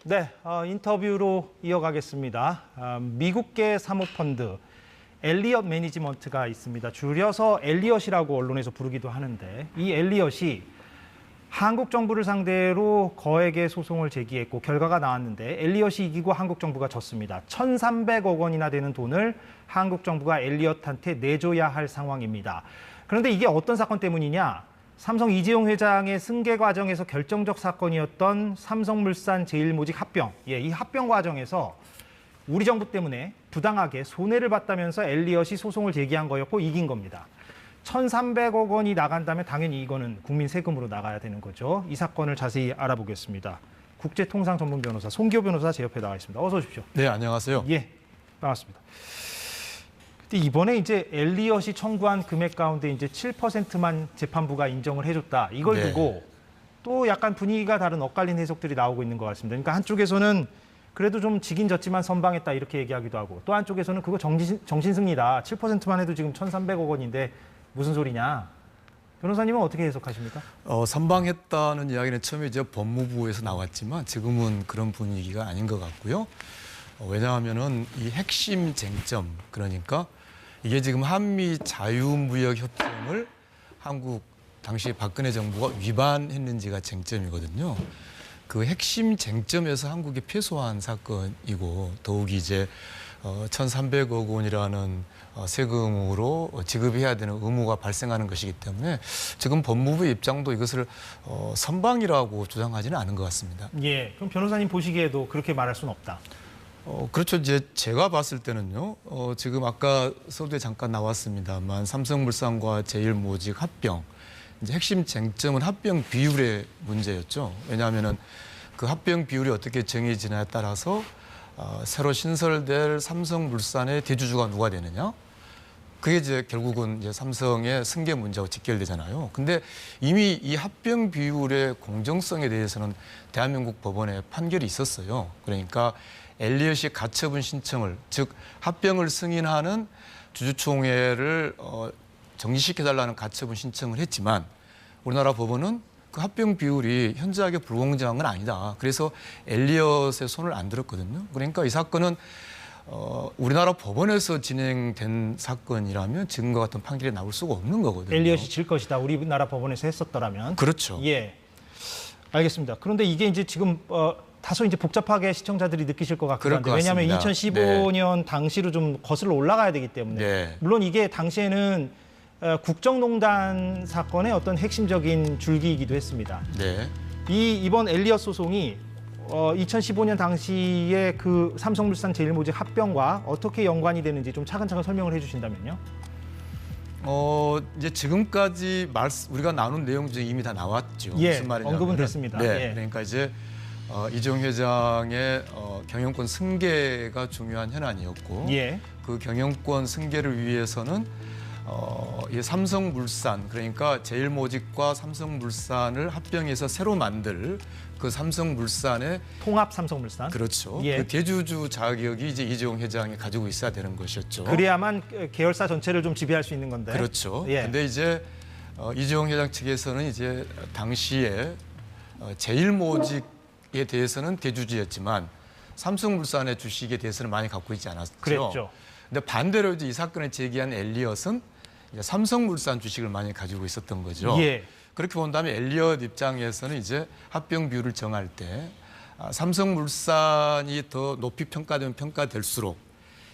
네, 인터뷰로 이어가겠습니다. 미국계 사모펀드 엘리엇 매니지먼트가 있습니다. 줄여서 엘리엇이라고 언론에서 부르기도 하는데 이 엘리엇이 한국 정부를 상대로 거액의 소송을 제기했고 결과가 나왔는데 엘리엇이 이기고 한국 정부가 졌습니다. 1,300억 원이나 되는 돈을 한국 정부가 엘리엇한테 내줘야 할 상황입니다. 그런데 이게 어떤 사건 때문이냐? 삼성 이재용 회장의 승계 과정에서 결정적 사건이었던 삼성물산 제일모직 합병. 이 합병 과정에서 우리 정부 때문에 부당하게 손해를 봤다면서 엘리엇이 소송을 제기한 거였고 이긴 겁니다. 1,300억 원이 나간다면 당연히 이거는 국민 세금으로 나가야 되는 거죠. 이 사건을 자세히 알아보겠습니다. 국제통상 전문 변호사 송기호 변호사 제 옆에 나와 있습니다. 어서 오십시오. 네, 안녕하세요. 예, 반갑습니다. 근데 이번에 이제 엘리엇이 청구한 금액 가운데 이제 7%만 재판부가 인정을 해줬다. 이걸 두고 또 약간 분위기가 다른 엇갈린 해석들이 나오고 있는 것 같습니다. 그러니까 한쪽에서는 그래도 좀 지긴 졌지만 선방했다 이렇게 얘기하기도 하고 또 한쪽에서는 그거 정신승리다. 7%만 해도 지금 1,300억 원인데 무슨 소리냐. 변호사님은 어떻게 해석하십니까? 선방했다는 이야기는 처음에 이제 법무부에서 나왔지만 지금은 그런 분위기가 아닌 것 같고요. 왜냐하면은 이 핵심 쟁점, 그러니까 이게 지금 한미 자유무역협정을 한국 당시 박근혜 정부가 위반했는지가 쟁점이거든요. 그 핵심 쟁점에서 한국이 패소한 사건이고 더욱이 이제 1,300억 원이라는 세금으로 지급해야 되는 의무가 발생하는 것이기 때문에 지금 법무부의 입장도 이것을 선방이라고 주장하지는 않은 것 같습니다. 예, 그럼 변호사님 보시기에도 그렇게 말할 수는 없다. 그렇죠. 이제 제가 봤을 때는요. 지금 아까 서두에 잠깐 나왔습니다만 삼성물산과 제일모직 합병. 이제 핵심 쟁점은 합병 비율의 문제였죠. 왜냐하면은 그 합병 비율이 어떻게 정해지냐에 따라서 새로 신설될 삼성물산의 대주주가 누가 되느냐. 그게 이제 결국은 이제 삼성의 승계 문제하고 직결되잖아요. 근데 이미 이 합병 비율의 공정성에 대해서는 대한민국 법원에 판결이 있었어요. 그러니까 엘리엇이 가처분 신청을, 즉 합병을 승인하는 주주총회를 정지시켜달라는 가처분 신청을 했지만 우리나라 법원은 그 합병 비율이 현저하게 불공정한 건 아니다. 그래서 엘리엇의 손을 안 들었거든요. 그러니까 이 사건은 우리나라 법원에서 진행된 사건이라면 지금과 같은 판결이 나올 수가 없는 거거든요. 엘리엇이 질 것이다. 우리나라 법원에서 했었더라면. 그렇죠. 예, 알겠습니다. 그런데 이게 이제 지금 다소 이제 복잡하게 시청자들이 느끼실 것 같기도 한데 왜냐하면 2015년 당시로 좀 거슬러 올라가야 되기 때문에 물론 이게 당시에는 국정농단 사건의 어떤 핵심적인 줄기이기도 했습니다. 이번 엘리엇 소송이 2015년 당시에 그 삼성물산 제일모직 합병과 어떻게 연관이 되는지 좀 차근차근 설명을 해주신다면요. 이제 지금까지 우리가 나눈 내용 중에 이미 다 나왔죠. 무슨 말이냐면 언급은 됐습니다. 그러니까 이제 이재용 회장의 경영권 승계가 중요한 현안이었고 그 경영권 승계를 위해서는 이 삼성물산, 그러니까 제일모직과 삼성물산을 합병해서 새로 만들 그 삼성물산의 통합 삼성물산, 그렇죠. 그 대주주 자격이 이제 이재용 회장이 가지고 있어야 되는 것이었죠. 그래야만 계열사 전체를 좀 지배할 수 있는 건데. 그렇죠. 근데 이제 이재용 회장 측에서는 이제 당시에 제일모직에 대해서는 대주주였지만 삼성물산의 주식에 대해서는 많이 갖고 있지 않았죠. 그랬죠. 근데 반대로 이제 이 사건을 제기한 엘리엇은 삼성물산 주식을 많이 가지고 있었던 거죠. 그렇게 본다면 엘리엇 입장에서는 이제 합병 비율을 정할 때 삼성물산이 더 높이 평가되면 평가될수록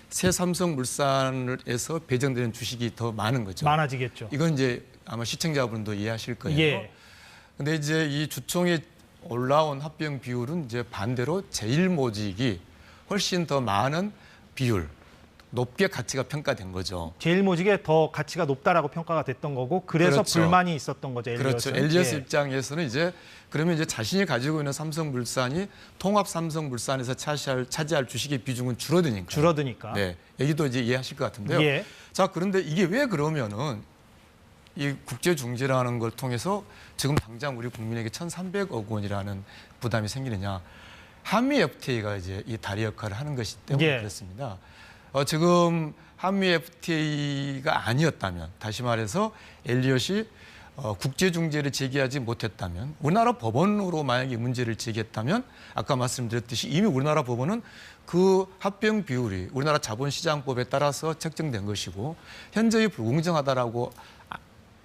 새 삼성물산에서 배정되는 주식이 더 많은 거죠. 많아지겠죠. 이건 이제 아마 시청자분도 이해하실 거예요. 근데 이제 이 주총에 올라온 합병 비율은 이제 반대로 제일모직이 훨씬 더 많은 비율, 높게 가치가 평가된 거죠. 제일모직에 더 가치가 높다라고 평가가 됐던 거고 그래서 불만이 있었던 거죠. 그렇죠. 엘리엇 입장에서는 이제 그러면 이제 자신이 가지고 있는 삼성물산이 통합 삼성물산에서 차지할 주식의 비중은 줄어드니까. 여기도 이제 이해하실 것 같은데요. 자, 그런데 이게 왜 그러면은 이 국제중재라는 걸 통해서 지금 당장 우리 국민에게 1,300억 원이라는 부담이 생기느냐. 한미 FTA가 이제 이 다리 역할을 하는 것이기 때문에 그렇습니다. 지금 한미 FTA가 아니었다면, 다시 말해서 엘리엇이 국제 중재를 제기하지 못했다면 우리나라 법원으로 만약에 문제를 제기했다면 아까 말씀드렸듯이 이미 우리나라 법원은 그 합병 비율이 우리나라 자본시장법에 따라서 책정된 것이고 현저히 불공정하다라고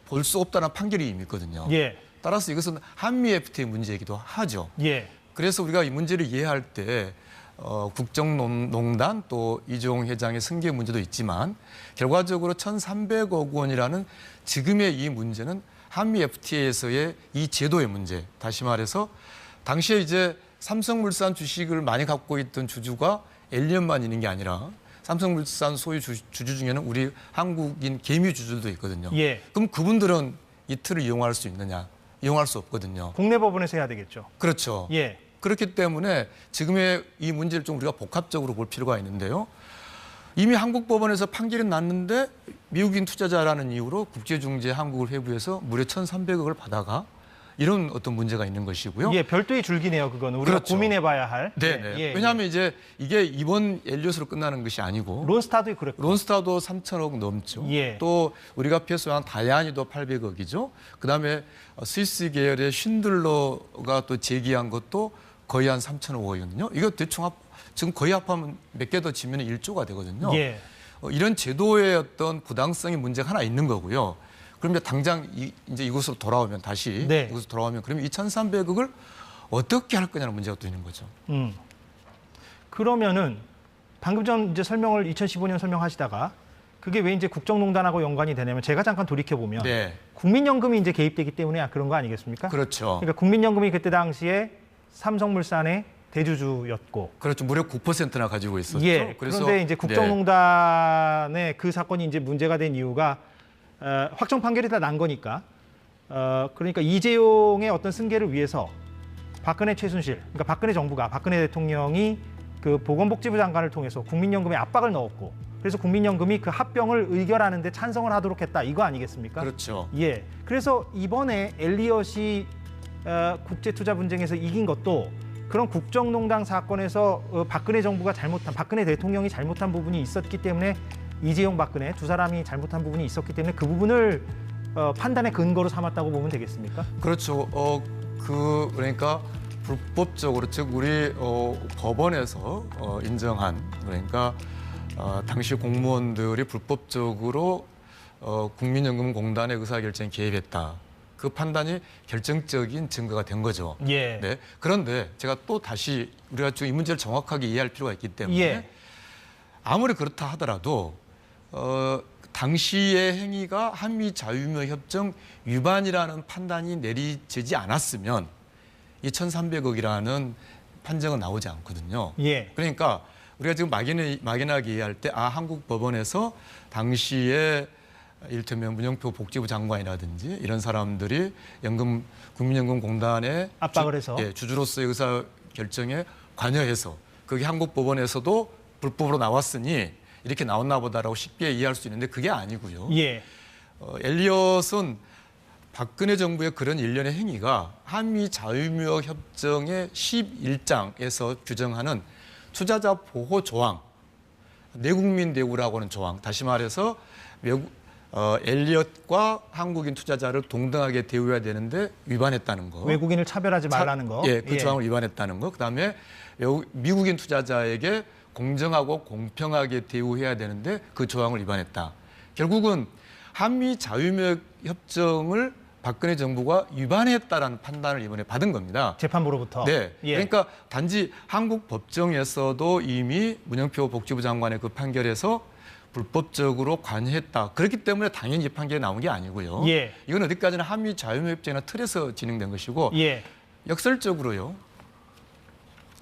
볼 수 없다는 판결이 이미 있거든요. 예. 따라서 이것은 한미 FTA 문제이기도 하죠. 예. 그래서 우리가 이 문제를 이해할 때 국정농단 또 이재용 회장의 승계 문제도 있지만 결과적으로 1,300억 원이라는 지금의 이 문제는 한미 FTA에서의 이 제도의 문제. 다시 말해서 당시에 이제 삼성물산 주식을 많이 갖고 있던 주주가 엘리엇만 있는 게 아니라 삼성물산 소유 주주 중에는 우리 한국인 개미 주주들도 있거든요. 예. 그럼 그분들은 이 틀을 이용할 수 있느냐? 이용할 수 없거든요. 국내 법원에서 해야 되겠죠. 그렇죠. 예. 그렇기 때문에 지금의 이 문제를 좀 우리가 복합적으로 볼 필요가 있는데요. 이미 한국 법원에서 판결이 났는데 미국인 투자자라는 이유로 국제중재 한국을 회부해서 무려 1,300억을 받아가 이런 어떤 문제가 있는 것이고요. 예, 별도의 줄기네요. 그거는 우리가 그렇죠. 고민해봐야 할. 네. 예, 왜냐하면 이제 이게 이번 엘리엇으로 끝나는 것이 아니고 론스타도 그랬고. 론스타도 3,000억 넘죠. 예. 또 우리가 패소한 다이아니도 800억이죠. 그다음에 스위스 계열의 쉰들러가 또 제기한 것도 거의 한 3,500억이거든요. 이거 대충 지금 거의 합하면 몇 개 더 지면 1조가 되거든요. 예. 이런 제도의 어떤 부당성의 문제가 하나 있는 거고요. 그럼 이제 당장 이제 이곳으로 돌아오면 다시 네. 이곳으로 돌아오면 그러면 2,300억을 어떻게 할 거냐는 문제가 또 있는 거죠. 그러면은 방금 전 이제 설명을 2015년 설명하시다가 그게 왜 이제 국정농단하고 연관이 되냐면 제가 잠깐 돌이켜 보면 네. 국민연금이 이제 개입되기 때문에 그런 거 아니겠습니까? 그렇죠. 그러니까 국민연금이 그때 당시에 삼성물산의 대주주였고. 그렇죠. 무려 9%나 가지고 있었죠. 예. 그런데 이제 국정농단의 그 사건이 이제 문제가 된 이유가 확정 판결이 다 난 거니까. 그러니까 이재용의 어떤 승계를 위해서 박근혜 최순실, 그러니까 박근혜 정부가 박근혜 대통령이 그 보건복지부 장관을 통해서 국민연금에 압박을 넣었고, 그래서 국민연금이 그 합병을 의결하는데 찬성을 하도록 했다. 이거 아니겠습니까? 그렇죠. 예. 그래서 이번에 엘리엇이 국제투자 분쟁에서 이긴 것도 그런 국정농단 사건에서 박근혜 정부가 잘못한, 박근혜 대통령이 잘못한 부분이 있었기 때문에 이재용, 박근혜 두 사람이 잘못한 부분이 있었기 때문에 그 부분을 판단의 근거로 삼았다고 보면 되겠습니까? 그렇죠. 그러니까 불법적으로 즉 우리 법원에서 인정한 그러니까 당시 공무원들이 불법적으로 국민연금공단의 의사결정에 개입했다. 그 판단이 결정적인 증거가 된 거죠. 예. 네. 그런데 제가 또 다시 우리가 지금 이 문제를 정확하게 이해할 필요가 있기 때문에 예. 아무리 그렇다 하더라도 당시의 행위가 한미 자유무역협정 위반이라는 판단이 내리지지 않았으면 이 1,300억이라는 판정은 나오지 않거든요. 예. 그러니까 우리가 지금 막연하게 이해할 때 한국 법원에서 당시에 이를테면 문영표 복지부 장관이라든지 이런 사람들이 국민연금공단의 압박을 해서 주주로서의 의사 결정에 관여해서 그게 한국 법원에서도 불법으로 나왔으니 이렇게 나왔나 보다라고 쉽게 이해할 수 있는데 그게 아니고요. 예. 엘리엇은 박근혜 정부의 그런 일련의 행위가 한미 자유무역 협정의 11장에서 규정하는 투자자 보호 조항, 내국민 대우라고 하는 조항, 다시 말해서 엘리엇과 한국인 투자자를 동등하게 대우해야 되는데 위반했다는 거. 외국인을 차별하지 말라는 거. 예, 그 조항을 위반했다는 거. 그다음에 미국인 투자자에게 공정하고 공평하게 대우해야 되는데 그 조항을 위반했다. 결국은 한미 자유무역 협정을 박근혜 정부가 위반했다라는 판단을 이번에 받은 겁니다. 재판부로부터. 네. 예. 그러니까 단지 한국 법정에서도 이미 문영표 복지부 장관의 그 판결에서 불법적으로 관여했다. 그렇기 때문에 당연히 이 판결이 나온 게 아니고요. 예. 이건 어디까지나 한미 자유무역협정이나 틀에서 진행된 것이고 예. 역설적으로요.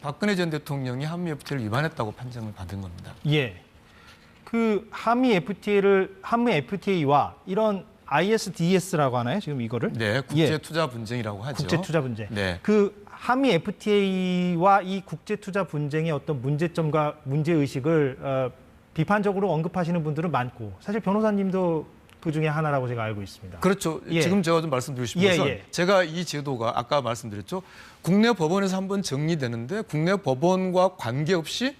박근혜 전 대통령이 한미 FTA를 위반했다고 판정을 받은 겁니다. 예. 그 한미 FTA와 이런 ISDS라고 하나요? 지금 이거를? 네, 국제투자 분쟁이라고 하죠. 국제투자 분쟁. 네. 그 한미 FTA와 이 국제투자 분쟁의 어떤 문제점과 문제의식을 비판적으로 언급하시는 분들은 많고 사실 변호사님도 그 중에 하나라고 제가 알고 있습니다. 그렇죠. 예. 지금 제가 좀 말씀드리고 싶은 것은 예. 제가 이 제도가 아까 말씀드렸죠. 국내 법원에서 한번 정리되는데 국내 법원과 관계없이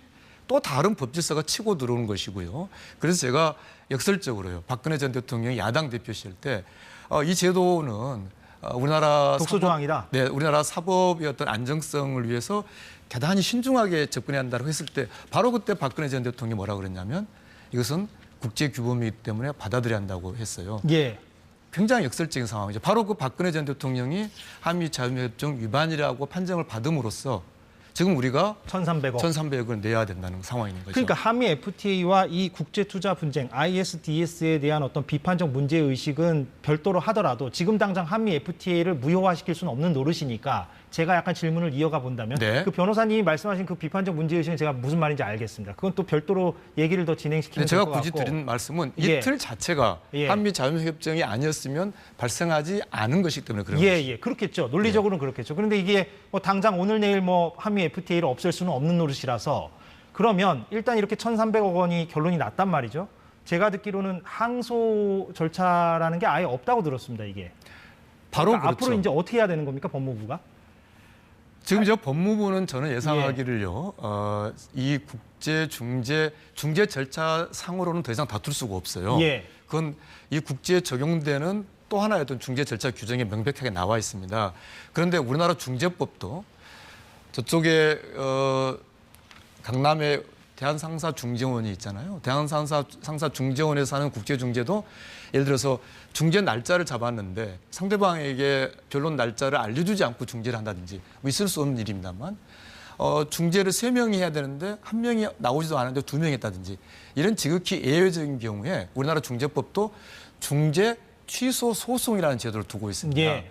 또 다른 법질서가 치고 들어오는 것이고요. 그래서 제가 역설적으로요. 박근혜 전 대통령이 야당 대표 시절 때 이 제도는 우리나라 독소 조항이다. 네, 우리나라 사법의 어떤 안정성을 위해서 대단히 신중하게 접근해야 한다고 했을 때 바로 그때 박근혜 전 대통령이 뭐라 그랬냐면 이것은 국제 규범이기 때문에 받아들여야 한다고 했어요. 예. 굉장히 역설적인 상황이죠. 바로 그 박근혜 전 대통령이 한미 자유무역협정 위반이라고 판정을 받음으로써 지금 우리가 1,300억. 1,300억을 내야 된다는 상황인 거죠. 그러니까 한미 FTA와 이 국제 투자 분쟁 ISDS에 대한 어떤 비판적 문제 의식은 별도로 하더라도 지금 당장 한미 FTA를 무효화시킬 수는 없는 노릇이니까 제가 약간 질문을 이어가 본다면 네. 그 변호사님이 말씀하신 그 비판적 문제 의식은 제가 무슨 말인지 알겠습니다. 그건 또 별도로 얘기를 더 진행시키면 될 제가 것 굳이 같고. 드린 말씀은 예. 이 틀 자체가 예. 한미 자유무역협정이 아니었으면 발생하지 않은 것이기 때문에 그런 예, 것이죠. 예, 그렇겠죠. 논리적으로는 그렇겠죠. 그런데 이게 뭐 당장 오늘 내일 뭐 한미 FTA를 없앨 수는 없는 노릇이라서 그러면 일단 이렇게 1,300억 원이 결론이 났단 말이죠. 제가 듣기로는 항소 절차라는 게 아예 없다고 들었습니다. 이게. 바로 그러니까 그렇죠. 앞으로 이제 어떻게 해야 되는 겁니까, 법무부가? 지금 저 법무부는 저는 예상하기를요. 이 중재 절차 상으로는 더 이상 다툴 수가 없어요. 예. 그건 이 국제에 적용되는 또 하나의 어떤 중재 절차 규정에 명백하게 나와 있습니다. 그런데 우리나라 중재법도 저쪽에 강남에 대한상사중재원이 있잖아요. 대한상사중재원에서 하는 국제중재도 예를 들어서 중재 날짜를 잡았는데 상대방에게 변론 날짜를 알려주지 않고 중재를 한다든지 뭐 있을 수 없는 일입니다만 중재를 3명이 해야 되는데 1명이 나오지도 않았는데 2명이 했다든지 이런 지극히 예외적인 경우에 우리나라 중재법도 중재 취소 소송이라는 제도를 두고 있습니다. 예.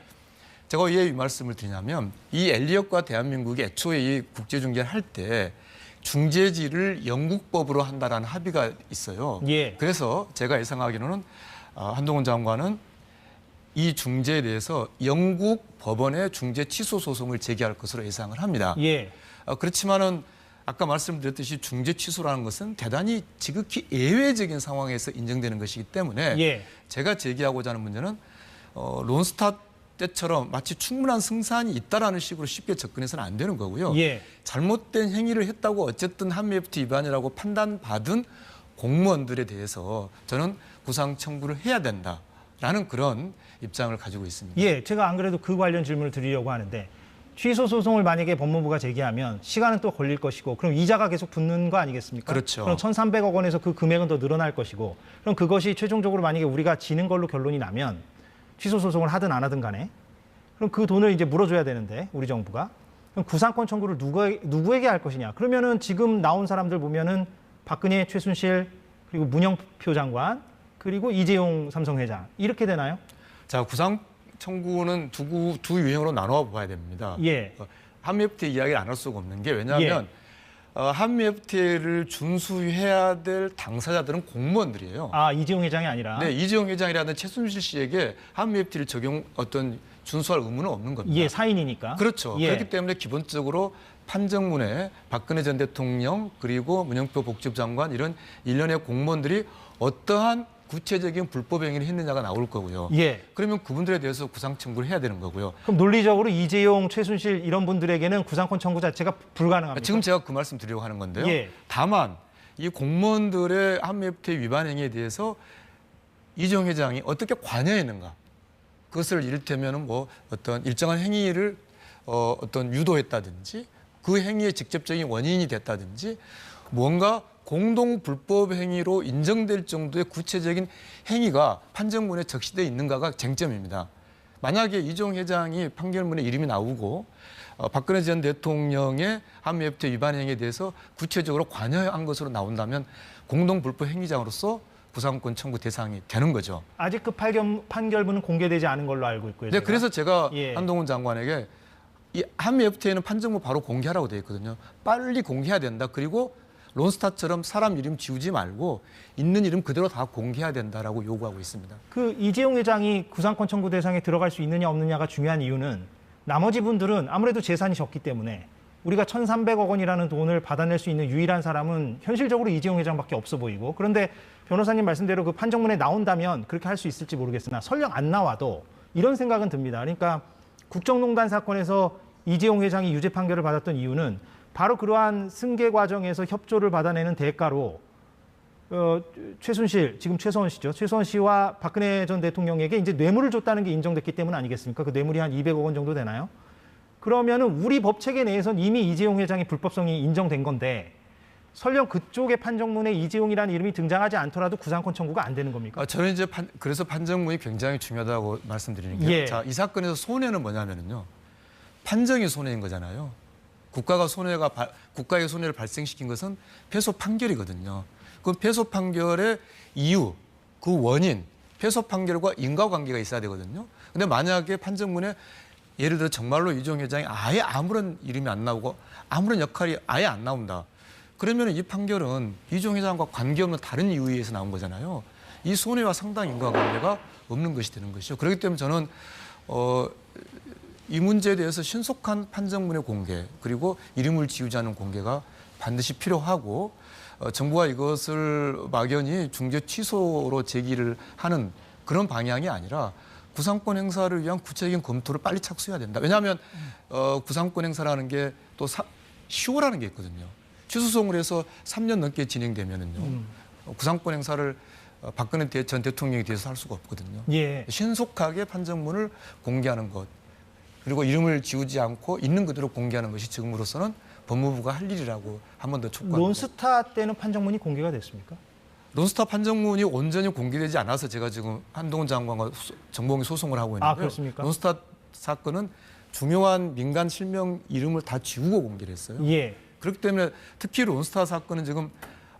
제가 왜 이 말씀을 드리냐면 이 엘리엇과 대한민국이 애초에 이 국제중재를 할 때 중재지를 영국법으로 한다라는 합의가 있어요. 예. 그래서 제가 예상하기로는 한동훈 장관은 이 중재에 대해서 영국 법원에 중재 취소 소송을 제기할 것으로 예상을 합니다. 예. 그렇지만은 아까 말씀드렸듯이 중재 취소라는 것은 대단히 지극히 예외적인 상황에서 인정되는 것이기 때문에 예. 제가 제기하고자 하는 문제는 론스타 때처럼 마치 충분한 승산이 있다라는 식으로 쉽게 접근해서는 안 되는 거고요. 예. 잘못된 행위를 했다고 어쨌든 한미 FTA 위반이라고 판단받은 공무원들에 대해서 저는 구상 청구를 해야 된다라는 그런 입장을 가지고 있습니다. 예, 제가 안 그래도 그 관련 질문을 드리려고 하는데 취소 소송을 만약에 법무부가 제기하면 시간은 또 걸릴 것이고 그럼 이자가 계속 붙는 거 아니겠습니까? 그렇죠. 그럼 1,300억 원에서 그 금액은 더 늘어날 것이고 그럼 그것이 최종적으로 만약에 우리가 지는 걸로 결론이 나면 취소 소송을 하든 안 하든 간에 그럼 그 돈을 이제 물어줘야 되는데 우리 정부가 그럼 구상권 청구를 누구에게 할 것이냐? 그러면은 지금 나온 사람들 보면은 박근혜, 최순실 그리고 문영표 장관 그리고 이재용 삼성 회장 이렇게 되나요? 자, 구상 청구는 두 유형으로 나눠 봐야 됩니다. 예. 한미 FTA 이야기를 안 할 수가 없는 게 왜냐하면 한미 FTA를 준수해야 될 당사자들은 공무원들이에요. 아, 이재용 회장이 아니라. 네, 이재용 회장이라는 최순실 씨에게 한미 FTA를 준수할 의무는 없는 겁니다. 예, 사인이니까. 그렇죠. 예. 그렇기 때문에 기본적으로 판정문에 박근혜 전 대통령 그리고 문영표 복지부 장관 이런 일련의 공무원들이 어떠한 구체적인 불법 행위를 했느냐가 나올 거고요. 예. 그러면 그분들에 대해서 구상 청구를 해야 되는 거고요. 그럼 논리적으로 이재용, 최순실 이런 분들에게는 구상권 청구 자체가 불가능합니다. 지금 제가 그 말씀 드리려고 하는 건데요. 예. 다만 이 공무원들의 한미 FTA 위반 행위에 대해서 이재용 회장이 어떻게 관여했는가? 그것을 이를테면 뭐 어떤 일정한 행위를 어떤 유도했다든지 그 행위의 직접적인 원인이 됐다든지 뭔가 공동 불법 행위로 인정될 정도의 구체적인 행위가 판정문에 적시되어 있는가가 쟁점입니다. 만약에 이재용 회장이 판결문에 이름이 나오고 박근혜 전 대통령의 한미 FTA 위반 행위에 대해서 구체적으로 관여한 것으로 나온다면 공동 불법 행위자로서 구상권 청구 대상이 되는 거죠. 아직 그 판결문은 공개되지 않은 걸로 알고 있고요. 네, 그래서 제가 예. 한동훈 장관에게 이 한미 FTA는 판정문 바로 공개하라고 되어 있거든요. 빨리 공개해야 된다. 그리고 론스타처럼 사람 이름 지우지 말고 있는 이름 그대로 다 공개해야 된다라고 요구하고 있습니다. 그 이재용 회장이 구상권 청구 대상에 들어갈 수 있느냐 없느냐가 중요한 이유는 나머지 분들은 아무래도 재산이 적기 때문에 우리가 1,300억 원이라는 돈을 받아낼 수 있는 유일한 사람은 현실적으로 이재용 회장밖에 없어 보이고 그런데 변호사님 말씀대로 그 판정문에 나온다면 그렇게 할 수 있을지 모르겠으나 설령 안 나와도 이런 생각은 듭니다. 그러니까 국정농단 사건에서 이재용 회장이 유죄 판결을 받았던 이유는 바로 그러한 승계 과정에서 협조를 받아내는 대가로 최순실, 지금 최서원 씨죠. 최서원 씨와 박근혜 전 대통령에게 이제 뇌물을 줬다는 게 인정됐기 때문 아니겠습니까? 그 뇌물이 한 200억 원 정도 되나요? 그러면은 우리 법 체계 내에선 이미 이재용 회장의 불법성이 인정된 건데 설령 그쪽의 판정문에 이재용이라는 이름이 등장하지 않더라도 구상권 청구가 안 되는 겁니까? 저는 이제 그래서 판정문이 굉장히 중요하다고 말씀드리는 게, 예. 자, 이 사건에서 손해는 뭐냐면요, 판정이 손해인 거잖아요. 국가의 손해를 발생시킨 것은 패소 판결이거든요. 그 패소 판결의 이유, 그 원인, 패소 판결과 인과관계가 있어야 되거든요. 근데 만약에 판정문에 예를 들어 정말로 이재용 회장이 아예 아무런 이름이 안 나오고 아무런 역할이 아예 안 나온다. 그러면 이 판결은 이재용 회장과 관계없는 다른 이유에 의해서 나온 거잖아요. 이 손해와 상당 인과관계가 없는 것이 되는 것이죠. 그렇기 때문에 저는 이 문제에 대해서 신속한 판정문의 공개, 그리고 이름을 지우지 않은 공개가 반드시 필요하고, 정부가 이것을 막연히 중재 취소로 제기를 하는 그런 방향이 아니라 구상권 행사를 위한 구체적인 검토를 빨리 착수해야 된다. 왜냐하면 구상권 행사라는 게 또 10월라는 게 있거든요. 취소송을 해서 3년 넘게 진행되면은요, 구상권 행사를 박근혜 전 대통령에 대해서 할 수가 없거든요. 예. 신속하게 판정문을 공개하는 것, 그리고 이름을 지우지 않고 있는 그대로 공개하는 것이 지금으로서는 법무부가 할 일이라고 한 번 더 촉구합니다. 론스타 때는 판정문이 공개가 됐습니까? 론스타 판정문이 온전히 공개되지 않아서 제가 지금 한동훈 장관과 정봉이 소송을 하고 있는데요. 아, 그렇습니까? 론스타 사건은 중요한 민간 실명 이름을 다 지우고 공개를 했어요. 예. 그렇기 때문에 특히 론스타 사건은 지금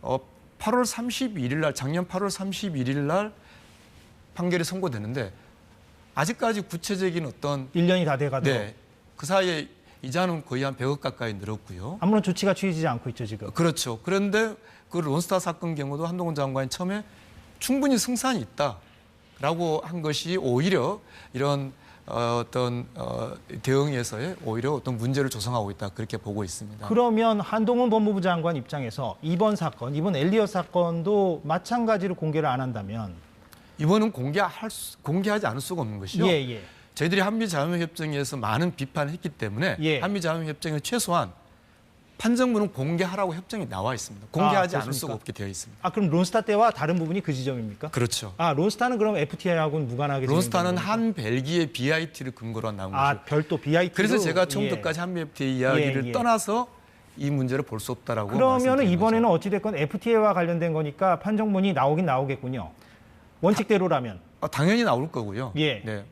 8월 31일 날, 작년 8월 31일 날 판결이 선고되는데 아직까지 구체적인 어떤 1년이 다 돼가도 네, 그 사이에 이자는 거의 한 100억 가까이 늘었고요. 아무런 조치가 취해지지 않고 있죠 지금. 그렇죠. 그런데 그 론스타 사건 경우도 한동훈 장관이 처음에 충분히 승산이 있다라고 한 것이 오히려 이런 대응에서의 오히려 어떤 문제를 조성하고 있다, 그렇게 보고 있습니다. 그러면 한동훈 법무부 장관 입장에서 이번 사건, 이번 엘리엇 사건도 마찬가지로 공개를 안 한다면 이번은 공개하지 않을 수가 없는 것이요. 예. 저희들이 한미자유협정에서 많은 비판을 했기 때문에 예. 한미자유협정에 최소한 판정문은 공개하라고 협정이 나와 있습니다. 공개하지 않을 그렇습니까? 수가 없게 되어 있습니다. 아 그럼 론스타 때와 다른 부분이 그 지점입니까? 그렇죠. 아 론스타는 그럼 FTA하고는 무관하게 론스타는 진행되는 한 벨기에 BIT를 근거로 한 나온 아 것이죠. 별도 BIT. 그래서 제가 처음부터까지 한미 FTA 이야기를 예. 떠나서 이 문제를 볼 수 없다라고 그러면은 말씀드린 이번에는 거죠. 어찌됐건 FTA와 관련된 거니까 판정문이 나오긴 나오겠군요. 원칙대로라면. 당연히 나올 거고요. 예. 네.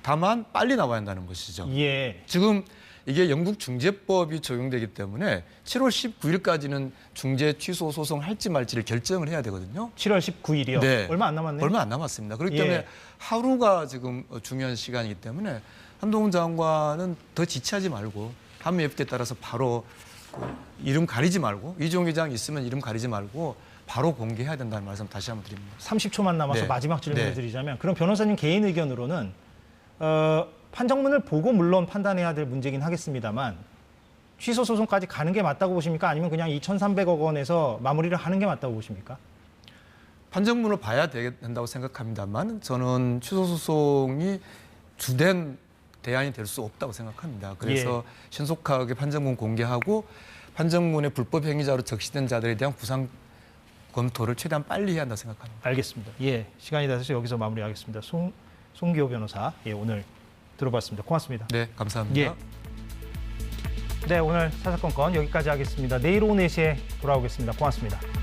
다만 빨리 나와야 한다는 것이죠. 예. 지금 이게 영국 중재법이 적용되기 때문에 7월 19일까지는 중재 취소 소송을 할지 말지를 결정을 해야 되거든요. 7월 19일이요. 네. 얼마 안 남았네요. 얼마 안 남았습니다. 그렇기 예. 때문에 하루가 지금 중요한 시간이기 때문에 한동훈 장관은 더 지체하지 말고 한미 FTA에 따라서 바로 이름 가리지 말고, 이재용 회장 있으면 이름 가리지 말고 바로 공개해야 된다는 말씀 다시 한번 드립니다. 30초만 남아서 네. 마지막 질문을 네. 드리자면 그럼 변호사님 개인 의견으로는 판정문을 보고 물론 판단해야 될 문제긴 하겠습니다만 취소 소송까지 가는 게 맞다고 보십니까? 아니면 그냥 2,300억 원에서 마무리를 하는 게 맞다고 보십니까? 판정문을 봐야 된다고 생각합니다만 저는 취소 소송이 주된 대안이 될 수 없다고 생각합니다. 그래서 신속하게 판정문 공개하고 판정문의 불법 행위자로 적시된 자들에 대한 구상 검토를 최대한 빨리 해야 한다고 생각합니다. 알겠습니다. 예, 시간이 다 돼서 여기서 마무리하겠습니다. 송기호 변호사, 오늘 들어봤습니다. 고맙습니다. 네, 감사합니다. 예. 네, 오늘 사사건건 여기까지 하겠습니다. 내일 오후 4시에 돌아오겠습니다. 고맙습니다.